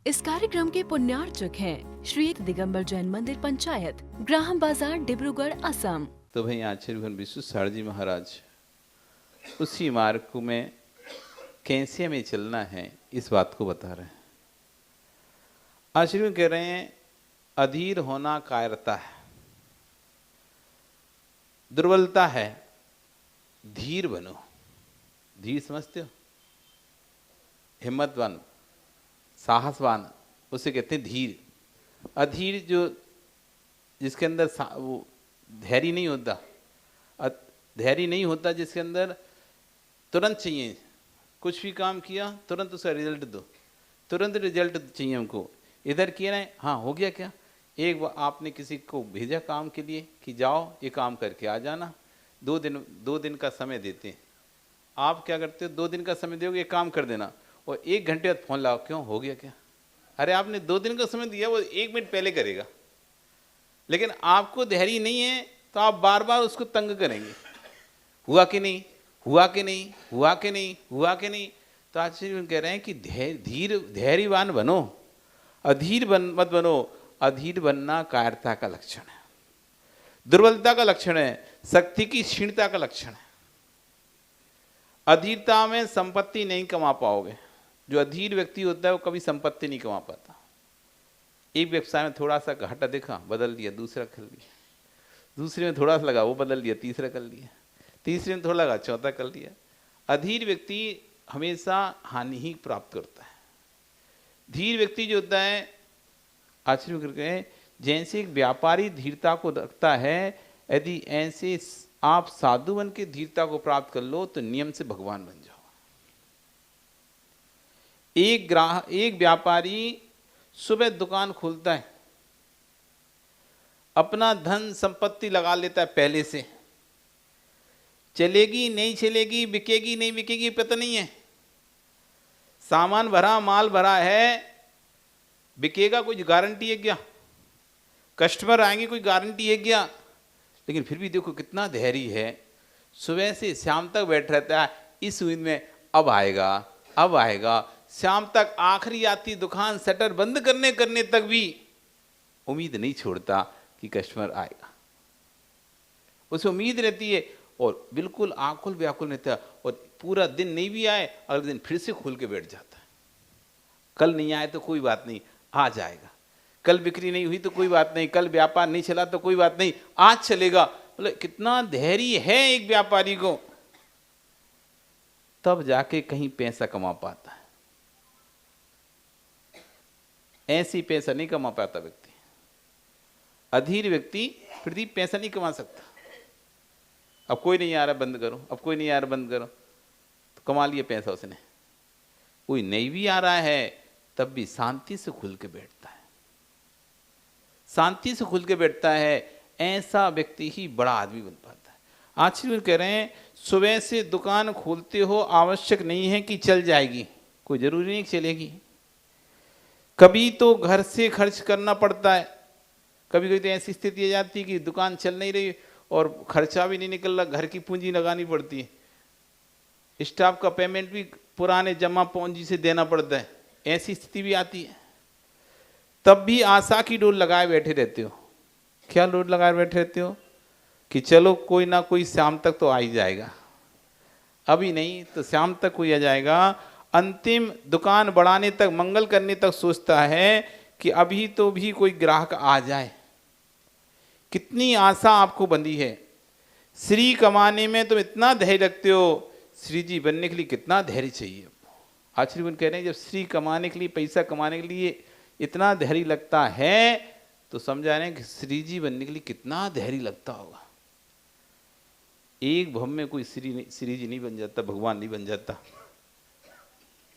इस कार्यक्रम के पुण्यार्चक हैं श्री एक दिगंबर जैन मंदिर पंचायत, ग्राम बाजार, डिब्रूगढ़, असम। तो भाई आचार्य भगवान विश्व सार जी महाराज उसी मार्ग में कैसे हमें चलना है इस बात को बता रहे हैं। आचार्य कह रहे हैं अधीर होना कायरता है, दुर्बलता है, धीर बनो। धीर समझते हो? हिम्मतवान, साहसवान, उसे कहते हैं धीर। अधीर जो जिसके अंदर वो धैर्य नहीं होता, धैर्य नहीं होता, जिसके अंदर तुरंत चाहिए, कुछ भी काम किया तुरंत उसका रिजल्ट दो, तुरंत रिजल्ट चाहिए हमको। इधर किया ना, हाँ हो गया क्या, एक बार आपने किसी को भेजा काम के लिए कि जाओ ये काम करके आ जाना, 2 दिन का समय देते हैं। आप क्या करते हो, 2 दिन का समय दोगे, ये काम कर देना, और 1 घंटे बाद फोन लगाओ, क्यों हो गया क्या? अरे आपने 2 दिन का समय दिया, वो 1 मिनट पहले करेगा। लेकिन आपको धैर्य नहीं है तो आप बार बार उसको तंग करेंगे, हुआ कि नहीं, हुआ कि नहीं, हुआ कि नहीं, हुआ कि नहीं। तो आचार्य कह रहे हैं कि धैर्यवान बनो, मत बनो। अधीर बनना कायरता का लक्षण है, दुर्बलता का लक्षण है, शक्ति की क्षीणता का लक्षण है। अधीरता में संपत्ति नहीं कमा पाओगे। जो अधीर व्यक्ति होता है वो कभी संपत्ति नहीं कमा पाता। एक व्यवसाय में थोड़ा सा घाटा देखा, बदल दिया, दूसरा कर लिया, दूसरे में थोड़ा सा लगा, वो बदल दिया, तीसरा कर लिया, तीसरे में थोड़ा लगा, चौथा कर लिया। अधीर व्यक्ति हमेशा हानि ही प्राप्त करता है। धीर व्यक्ति जो होता है, आश्चर्य करके, जैसे एक व्यापारी धीरता को रखता है, यदि ऐसे आप साधु बन के धीरता को प्राप्त कर लो तो नियम से भगवान बन जाओ। एक व्यापारी सुबह दुकान खोलता है, अपना धन संपत्ति लगा लेता है पहले से, चलेगी नहीं चलेगी, बिकेगी नहीं बिकेगी पता नहीं है, सामान भरा, माल भरा है, बिकेगा कोई गारंटी है क्या? कस्टमर आएंगे कोई गारंटी है क्या? लेकिन फिर भी देखो कितना धैर्य है, सुबह से शाम तक बैठ रहता है इस उम्मीद में अब आएगा, अब आएगा। शाम तक आखिरी आती दुकान शटर बंद करने तक भी उम्मीद नहीं छोड़ता कि कस्टमर आएगा। उसे उम्मीद रहती है और बिल्कुल आकुल व्याकुल रहता है, और पूरा दिन नहीं भी आए अगले दिन फिर से खोल के बैठ जाता है। कल नहीं आए तो कोई बात नहीं, आ जाएगा। कल बिक्री नहीं हुई तो कोई बात नहीं, कल व्यापार नहीं चला तो कोई बात नहीं, आज चलेगा। बोले कितना धैर्य है एक व्यापारी को, तब जाके कहीं पैसा कमा पाता है। ऐसी पैसा नहीं कमा पाता व्यक्ति। अधीर व्यक्ति फिर पैसा नहीं कमा सकता। अब कोई नहीं आ रहा बंद करो, अब कोई नहीं आ रहा बंद करो, तो कमा लिया पैसा उसने। कोई नहीं भी आ रहा है तब भी शांति से खुल के बैठता है, शांति से खुल के बैठता है। ऐसा व्यक्ति ही बड़ा आदमी बन पाता है। आचार्य कह रहे हैं सुबह से दुकान खोलते हो, आवश्यक नहीं है कि चल जाएगी, कोई जरूरी नहीं चलेगी। कभी तो घर से खर्च करना पड़ता है, कभी कभी तो ऐसी स्थिति आ जाती है कि दुकान चल नहीं रही और खर्चा भी नहीं निकल रहा, घर की पूंजी लगानी पड़ती है, स्टाफ का पेमेंट भी पुराने जमा पूंजी से देना पड़ता है, ऐसी स्थिति भी आती है। तब भी आशा की डोर लगाए बैठे रहते हो। क्या डोर लगाए बैठे रहते हो? कि चलो कोई ना कोई शाम तक तो आ ही जाएगा, अभी नहीं तो शाम तक कोई आ जाएगा। अंतिम दुकान बढ़ाने तक, मंगल करने तक सोचता है कि अभी तो भी कोई ग्राहक आ जाए। कितनी आशा आपको बंधी है। श्री कमाने में तुम इतना धैर्य रखते हो, श्री जी बनने के लिए कितना धैर्य चाहिए। आचार्य कह रहे हैं जब श्री कमाने के लिए, पैसा कमाने के लिए इतना धैर्य लगता है तो समझा रहे हैं कि श्री जी बनने के लिए कितना धैर्य लगता होगा। एक भव में कोई श्री जी नहीं बन जाता, भगवान नहीं बन जाता।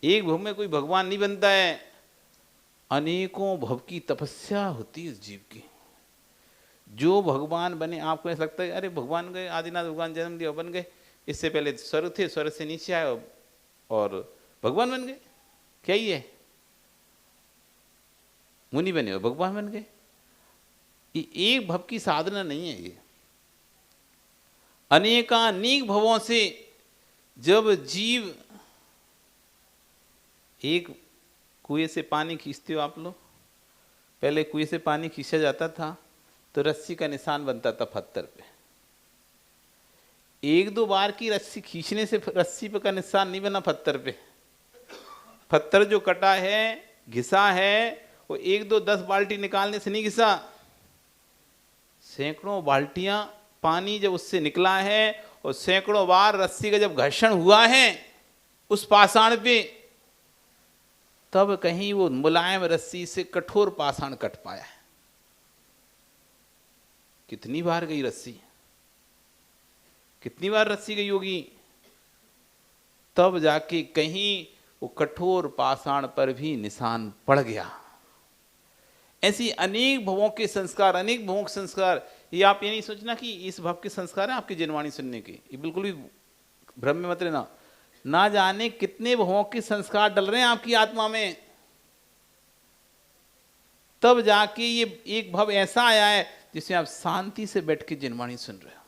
एक भव में कोई भगवान नहीं बनता है, अनेकों भव की तपस्या होती है इस जीव की। जो भगवान बने, आपको ऐसा लगता है अरे भगवान गए, आदिनाथ भगवान जन्म दिया बन गए, इससे पहले स्वर्ग थे, स्वर्ग से नीचे आए और भगवान बन गए। क्या ही है, मुनि बने और भगवान बन गए। ये एक भव की साधना नहीं है, ये अनेकानेक भवों से जब जीव एक कुएं से पानी खींचते हो आप लोग, पहले कुएं से पानी खींचा जाता था तो रस्सी का निशान बनता था पत्थर पे। एक दो बार की रस्सी खींचने से रस्सी पे का निशान नहीं बना पत्थर पे। पत्थर जो कटा है, घिसा है, वो एक दो 10 बाल्टी निकालने से नहीं घिसा, सैकड़ों बाल्टियां पानी जब उससे निकला है और सैकड़ों बार रस्सी का जब घर्षण हुआ है उस पाषाण पे, तब कहीं वो मुलायम रस्सी से कठोर पाषाण कट पाया है। कितनी बार गई रस्सी, कितनी बार रस्सी गई होगी, तब जाके कहीं वो कठोर पाषाण पर भी निशान पड़ गया। ऐसी अनेक भवों के संस्कार, अनेक भवों के संस्कार। ये आप ये नहीं सोचना कि इस भव के संस्कार है आपकी जनवाणी सुनने के, ये बिल्कुल भी भ्रम में मत रहना। ना जाने कितने भवों के संस्कार डल रहे हैं आपकी आत्मा में, तब जाके ये एक भव ऐसा आया है जिसमें आप शांति से बैठ के जनवाणी सुन रहे हो।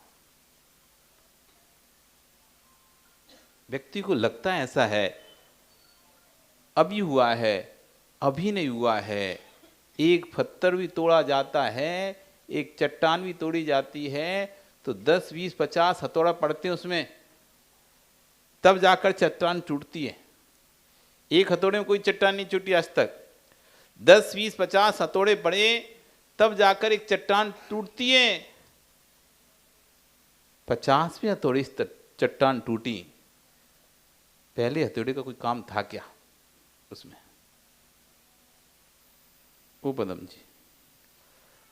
व्यक्ति को लगता है ऐसा है, अभी हुआ है, अभी नहीं हुआ है। एक पत्थर भी तोड़ा जाता है, एक चट्टान भी तोड़ी जाती है, तो 10, 20, 50 हथौड़ा पड़ते हैं उसमें, तब जाकर चट्टान टूटती है। एक हथौड़े में कोई चट्टान नहीं टूटी आज तक। 10, 20, 50 हथौड़े पड़े तब जाकर एक चट्टान टूटती है। 50वें हथौड़े से चट्टान टूटी, पहले हथौड़े का कोई काम था क्या उसमें? ओ पदम जी,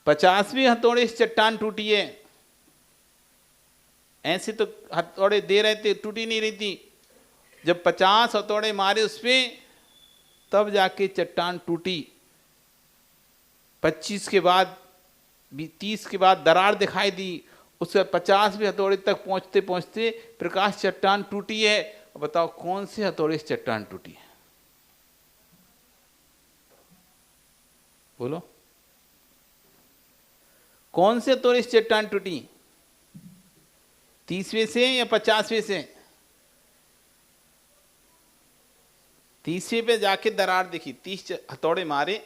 50वें हथौड़े से चट्टान टूटी है। ऐसे तो हथौड़े दे रहे थे, टूटी नहीं रही थी। जब 50 हथौड़े मारे उसपे तब जाके चट्टान टूटी। 25 के बाद 30 के बाद दरार दिखाई दी, उसके 50वें हथौड़े तक पहुंचते पहुंचते प्रकाश चट्टान टूटी है। बताओ कौन से हथौड़े से चट्टान टूटी है? बोलो, कौन से हथौड़े से चट्टान टूटी? 30वें से या 50वें से? 30वें पे जाके दरार दिखी। 30 हथौड़े मारे।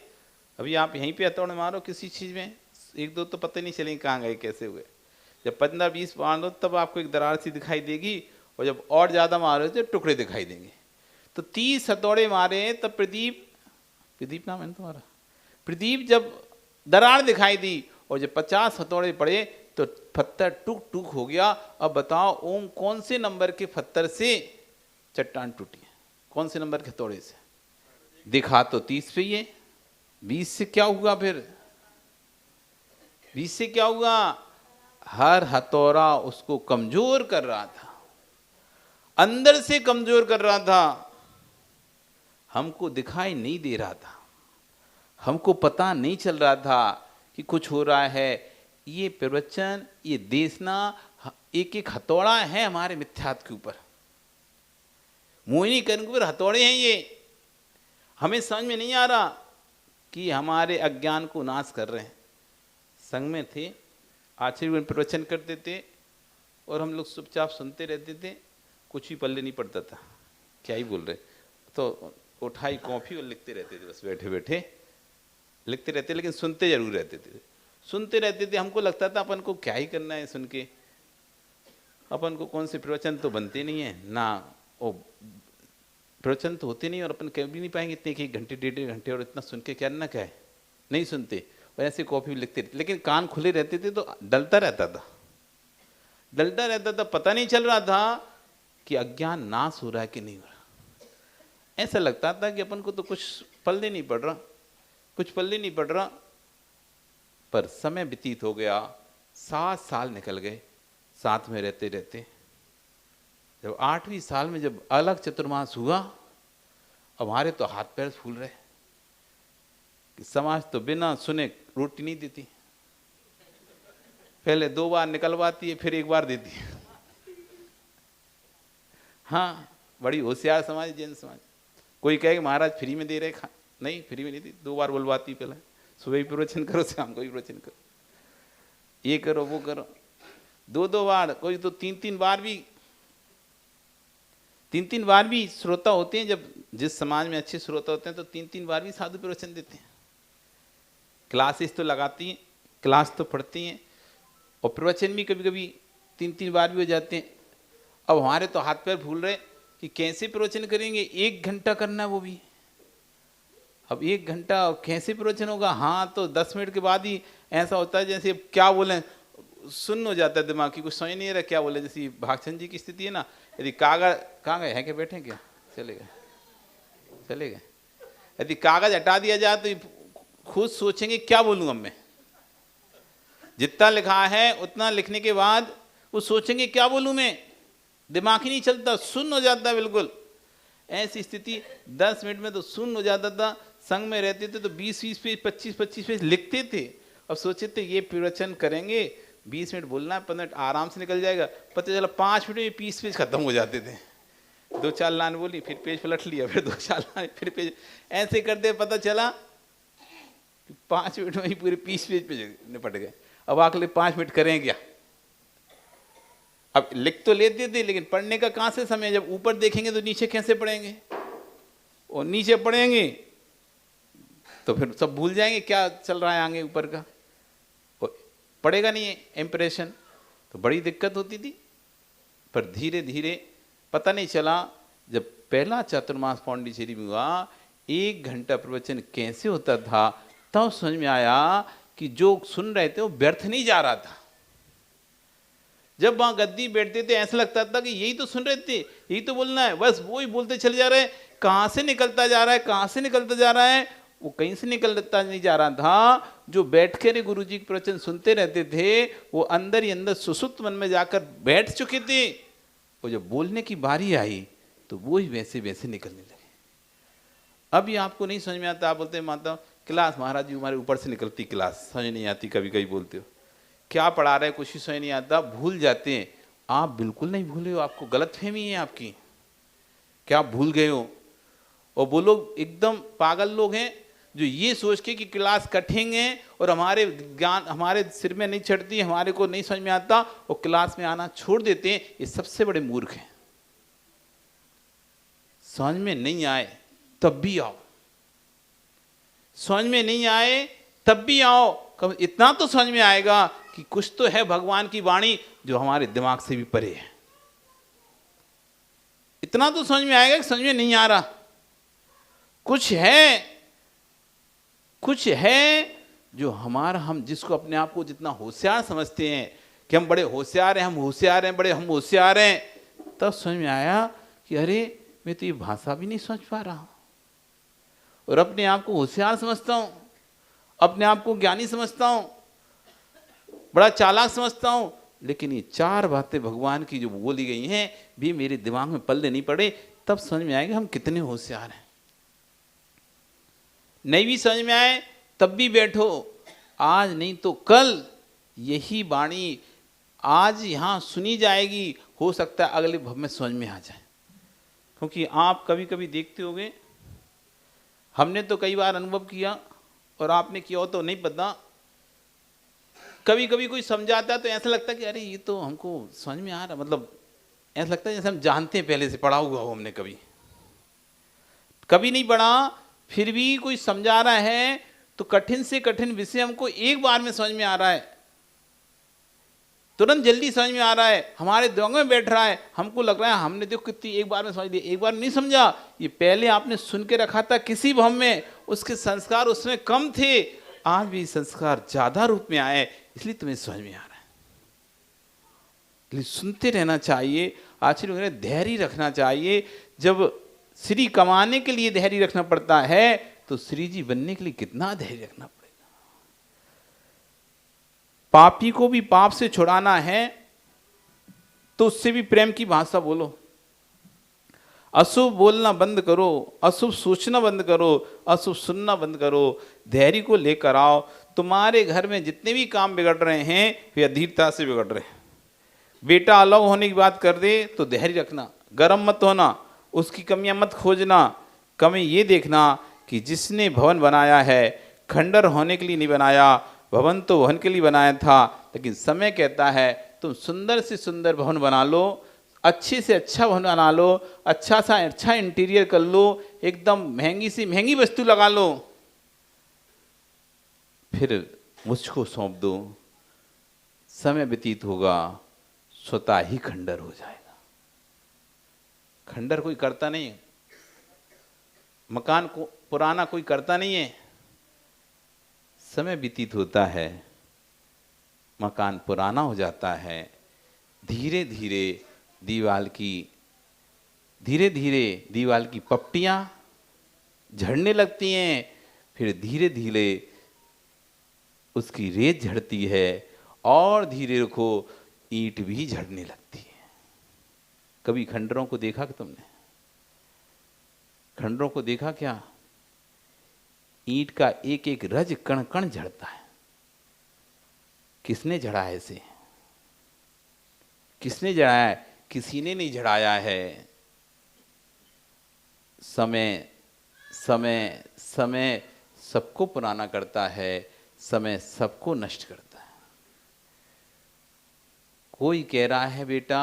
अभी आप यहीं पे हथौड़े मारो किसी चीज में, एक दो तो पता नहीं चलेंगे कहाँ गए कैसे हुए। जब 15-20 मार लो तब आपको एक दरार सी दिखाई देगी, और जब और ज्यादा मारो तो टुकड़े दिखाई देंगे। तो 30 हथौड़े मारे तब प्रदीप नाम है ना तुम्हारा, प्रदीप जब दरार दिखाई दी, और जब 50 हथौड़े पड़े तो पत्थर टूक टूक हो गया। अब बताओ ओम कौन से नंबर के पत्थर से चट्टान टूटी है? कौन से नंबर के हथौड़े से? दिखा तो 30 पे ही है। 20 से क्या हुआ फिर? 20 से क्या हुआ? हर हथौड़ा उसको कमजोर कर रहा था, अंदर से कमजोर कर रहा था। हमको दिखाई नहीं दे रहा था, हमको पता नहीं चल रहा था कि कुछ हो रहा है। ये प्रवचन, ये देशना एक एक हथौड़ा है हमारे मिथ्यात्व के ऊपर, मोहिनी कर्ण के ऊपर हथौड़े हैं ये। हमें समझ में नहीं आ रहा कि हमारे अज्ञान को नाश कर रहे हैं। संग में थे, आचार्य प्रवचन करते थे और हम लोग चुपचाप सुनते रहते थे, कुछ भी पल्ले नहीं पड़ता था, क्या ही बोल रहे। तो उठाई कॉफी और लिखते रहते थे, बस बैठे बैठे लिखते रहते, लेकिन सुनते जरूर रहते थे। सुनते रहते थे, हमको लगता था अपन को क्या ही करना है सुन के, अपन को कौन से प्रवचन तो बनते नहीं है ना, वो प्रवचन तो होते नहीं और अपन कह भी नहीं पाएंगे इतने 1 घंटे 1.5 घंटे, और इतना सुन के क्या ना क्या है, नहीं सुनते। और ऐसे कॉपी में लिखते रहते, लेकिन कान खुले रहते थे तो डलता रहता था, डलता रहता था। पता नहीं चल रहा था कि अज्ञान नाश हो रहा है कि नहीं हो रहा। ऐसा लगता था कि अपन को तो कुछ पल्ले नहीं पड़ रहा, कुछ पल्ले नहीं पड़ रहा। पर समय व्यतीत हो गया, 7 साल निकल गए साथ में रहते रहते। जब 8वीं साल में जब अलग चतुर्मास हुआ, अब हमारे तो हाथ पैर फूल रहे कि समाज तो बिना सुने रोटी नहीं देती। पहले 2 बार निकलवाती है, फिर 1 बार देती है। हाँ, बड़ी होशियार समाज, जैन समाज। कोई कहे कि महाराज फ्री में दे रहे, नहीं फ्री में नहीं दी, 2 बार बुलवाती। पहले सुबह भी प्रवचन करो, शाम को भी प्रवचन करो, ये करो वो करो, 2-2 बार, कोई तो 3-3 बार भी। 3-3 बार भी श्रोता होते हैं, जब जिस समाज में अच्छे श्रोता होते हैं तो 3-3 बार भी साधु प्रवचन देते हैं। क्लासेस तो लगाती हैं, क्लास तो पढ़ती हैं, और प्रवचन भी कभी कभी 3-3 बार भी हो जाते हैं। अब हमारे तो हाथ पैर भूल रहे कि कैसे प्रवचन करेंगे, 1 घंटा करना है वो भी। अब 1 घंटा कैसे प्रवचन होगा? हाँ, तो 10 मिनट के बाद ही ऐसा होता है जैसे क्या बोलें, सुन्न हो जाता है दिमाग की, कुछ समझ नहीं रहा क्या बोले। जैसे भागचंद जी की स्थिति है ना, यदि कागज, कहाँ गए हैं, क्या बैठे क्या, चले गए। यदि कागज हटा दिया जाए तो खुद सोचेंगे क्या बोलूँ अब मैं। जितना लिखा है उतना लिखने के बाद वो सोचेंगे क्या बोलूँ मैं, दिमाग ही नहीं चलता, सुन्न हो जाता है बिल्कुल। ऐसी स्थिति 10 मिनट में तो सुन्न हो जाता था। संग में रहते थे तो 20-20 पेज, 25-25 पेज लिखते थे। अब सोचे थे ये प्रवचन करेंगे, 20 मिनट बोलना है, 15 मिनट आराम से निकल जाएगा। पता चला 5 मिनट में 20 पेज खत्म हो जाते थे। 2-4 लाइन बोली, फिर पेज पलट लिया, फिर 2-4 लाइन, फिर पेज, ऐसे करते पता चला 5 मिनट में ही पूरे 20 पेज पे निपट गए। अब अगले 5 मिनट करें क्या? अब लिख तो लेते थे, लेकिन पढ़ने का कहाँ से समय? जब ऊपर देखेंगे तो नीचे कैसे पढ़ेंगे, और नीचे पढ़ेंगे तो फिर सब भूल जाएंगे क्या चल रहा है आगे ऊपर का, पड़ेगा नहीं है इम्प्रेशन, तो बड़ी दिक्कत होती थी। पर धीरे धीरे पता नहीं चला, जब पहला चातुर्मास पांडिचेरी में हुआ, 1 घंटा प्रवचन कैसे होता था, तब समझ में आया कि जो सुन रहे थे वो व्यर्थ नहीं जा रहा था। जब वहां गद्दी बैठते थे ऐसा लगता था कि यही तो सुन रहे थे, यही तो बोलना है, बस वो ही बोलते चले जा रहे हैं। कहाँ से निकलता जा रहा है, कहाँ से निकलता जा रहा है, वो कहीं से निकलता नहीं जा रहा था। जो बैठ कर गुरु जी के प्रवचन सुनते रहते थे, वो अंदर ही अंदर सुसुप्त मन में जाकर बैठ चुके थे। और जब बोलने की बारी आई तो वो ही वैसे वैसे निकलने लगे। अब ये आपको नहीं समझ में आता, आप बोलते हैं माता क्लास महाराज जी हमारे ऊपर से निकलती क्लास, समझ नहीं आती, कभी कभी बोलते हो क्या पढ़ा रहे, कुछ ही समझ नहीं आता, भूल जाते हैं। आप बिल्कुल नहीं भूले हो, आपको गलतफहमी है आपकी, क्या आप भूल गए हो। और वो लोग एकदम पागल लोग हैं जो ये सोच के कि क्लास कठिन है और हमारे ज्ञान हमारे सिर में नहीं चढ़ती, हमारे को नहीं समझ में आता, और क्लास में आना छोड़ देते हैं। ये सबसे बड़े मूर्ख हैं। समझ में नहीं आए तब भी आओ, समझ में नहीं आए तब भी आओ। कब इतना तो समझ में आएगा कि कुछ तो है भगवान की वाणी जो हमारे दिमाग से भी परे है। इतना तो समझ में आएगा कि समझ में नहीं आ रहा, कुछ है जो हमारा, हम जिसको अपने आप को जितना होशियार समझते हैं कि हम बड़े होशियार हैं, हम होशियार हैं, बड़े हम होशियार हैं, तब समझ में आया कि अरे मैं तो ये भाषा भी नहीं समझ पा रहा हूं, और अपने आप को होशियार समझता हूं, अपने आप को ज्ञानी समझता हूं, बड़ा चालाक समझता हूं, लेकिन ये 4 बातें भगवान की जो बोली गई हैं भी मेरे दिमाग में पल्ले नहीं पड़े। तब समझ में आएगा हम कितने होशियार हैं। नहीं भी समझ में आए तब भी बैठो, आज नहीं तो कल यही वाणी आज यहाँ सुनी जाएगी, हो सकता है अगले भव में समझ में आ जाए। क्योंकि आप कभी कभी देखते होंगे, हमने तो कई बार अनुभव किया और आपने किया हो तो नहीं पता, कभी कभी कोई समझाता है तो ऐसा लगता है कि अरे ये तो हमको समझ में आ रहा, मतलब ऐसा लगता है जैसे हम जानते हैं, पहले से पढ़ा हुआ हो हमने, कभी नहीं पढ़ा, फिर भी कोई समझा रहा है तो कठिन से कठिन विषय हमको एक बार में समझ में आ रहा है, तुरंत जल्दी समझ में आ रहा है, हमारे दिमाग में बैठ रहा है। हमको लग रहा है हमने देखो कितनी एक बार में समझ लिया, एक बार नहीं समझा, ये पहले आपने सुन के रखा था किसी भव में, उसके संस्कार उसमें कम थे, आज भी संस्कार ज्यादा रूप में आए, इसलिए तुम्हें समझ में आ रहा है। इसलिए सुनते रहना चाहिए। आचार्य धैर्य रखना चाहिए। जब श्री कमाने के लिए धैर्य रखना पड़ता है तो श्री जी बनने के लिए कितना धैर्य रखना पड़ेगा। पापी को भी पाप से छुड़ाना है तो उससे भी प्रेम की भाषा बोलो। अशुभ बोलना बंद करो, अशुभ सोचना बंद करो, अशुभ सुनना बंद करो, धैर्य को लेकर आओ। तुम्हारे घर में जितने भी काम बिगड़ रहे हैं वे अधीरता से बिगड़ रहे हैं। बेटा अलग होने की बात कर दे तो धैर्य रखना, गर्म मत होना, उसकी कमियां मत खोजना। कमी ये देखना कि जिसने भवन बनाया है खंडर होने के लिए नहीं बनाया, भवन तो भवन के लिए बनाया था, लेकिन समय कहता है तुम सुंदर से सुंदर भवन बना लो, अच्छे से अच्छा बना लो, अच्छा सा अच्छा इंटीरियर कर लो, एकदम महंगी से महंगी वस्तु लगा लो, फिर मुझको सौंप दो, समय व्यतीत होगा, स्वतः ही खंडर हो जाएगा। खंडर कोई करता नहीं है, मकान को पुराना कोई करता नहीं है, समय व्यतीत होता है, मकान पुराना हो जाता है, धीरे धीरे दीवाल की पपटियां झड़ने लगती हैं, फिर धीरे धीरे उसकी रेत झड़ती है और धीरे रखो ईंट भी झड़ने लगती है। कभी खंडरों को देखा कि तुमने? खंडरों को देखा क्या? ईंट का एक एक रज कण कण झड़ता है। किसने झड़ा है इसे? किसने झड़ाया है? किसी ने नहीं झड़ाया है। समय समय समय सबको पुराना करता है, समय सबको नष्ट करता है। कोई कह रहा है बेटा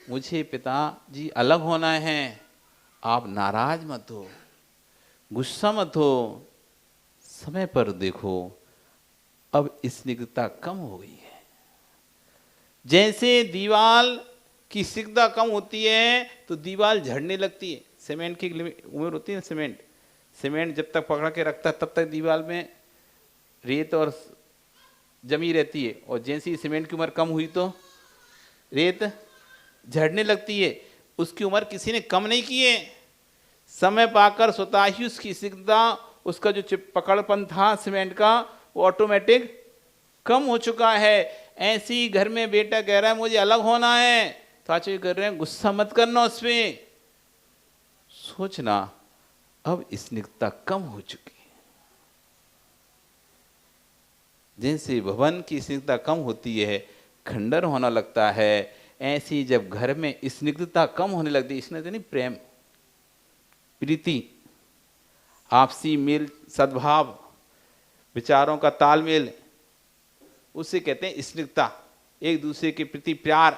मुझे पिताजी अलग होना है, आप नाराज मत हो, गुस्सा मत हो, समय पर देखो अब स्निग्धता कम हो गई है। जैसे दीवाल की स्निग्धता कम होती है तो दीवाल झड़ने लगती है। सीमेंट की उम्र होती है, सीमेंट जब तक पकड़ के रखता है तब तक दीवार में रेत और जमी रहती है, और जैसे ही सीमेंट की उम्र कम हुई तो रेत झड़ने लगती है। उसकी उम्र किसी ने कम नहीं की है, समय पाकर स्वतः ही उसकी स्निग्धता, उसका जो पकड़पन था सीमेंट का, वो ऑटोमेटिक कम हो चुका है। ऐसे ही घर में बेटा कह रहा है मुझे अलग होना है, तो आचार्य कर रहे हैं गुस्सा मत करना उस पर, सोचना अब स्निग्धता कम हो चुकी है। जैसे भवन की स्निग्धता कम होती है, खंडर होना लगता है, ऐसी जब घर में स्निग्धता कम होने लगती है, इसने तो नहीं, प्रेम, प्रीति, आपसी मेल, सद्भाव, विचारों का तालमेल, उसे कहते हैं स्निग्धता, एक दूसरे के प्रति प्यार।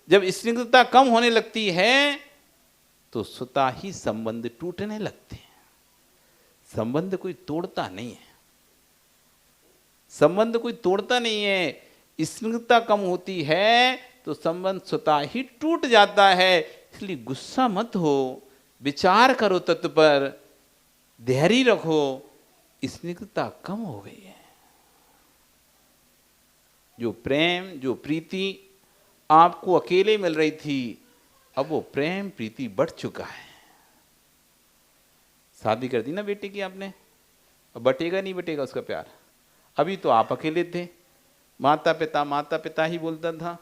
जब स्निग्धता कम होने लगती है तो स्वतः ही संबंध टूटने लगते हैं। संबंध कोई तोड़ता नहीं है, संबंध कोई तोड़ता नहीं है। स्निग्धता कम होती है तो संबंध स्वतः ही टूट जाता है। इसलिए गुस्सा मत हो, विचार करो तत्व पर, धैर्य रखो, स्निग्धता कम हो गई है। जो प्रेम, जो प्रीति आपको अकेले मिल रही थी, अब वो प्रेम प्रीति बढ़ चुका है। शादी कर दी ना बेटे की आपने, अब बटेगा नहीं बटेगा उसका प्यार? अभी तो आप अकेले थे, माता पिता ही बोलता था।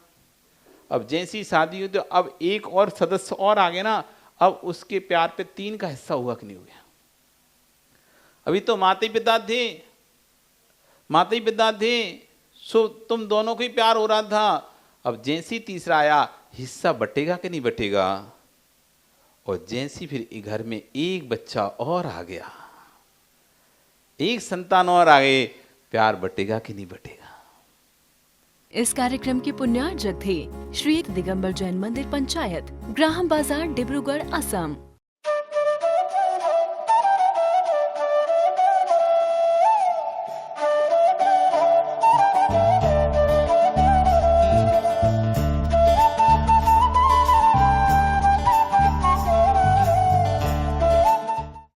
अब जैसी शादी हुई तो अब एक और सदस्य और आ गए ना, अब उसके प्यार पे 3 का हिस्सा हुआ कि नहीं हो गया? अभी तो माता पिता थे, सो तुम दोनों को ही प्यार हो रहा था। अब जैसी तीसरा आया, हिस्सा बटेगा कि नहीं बटेगा? और जैसी फिर घर में एक बच्चा और आ गया, एक संतान और आ गए, प्यार बटेगा कि नहीं बटेगा? इस कार्यक्रम के पुण्यार्जक थे श्री एक दिगंबर जैन मंदिर पंचायत, ग्राहम बाजार, डिब्रूगढ़, असम।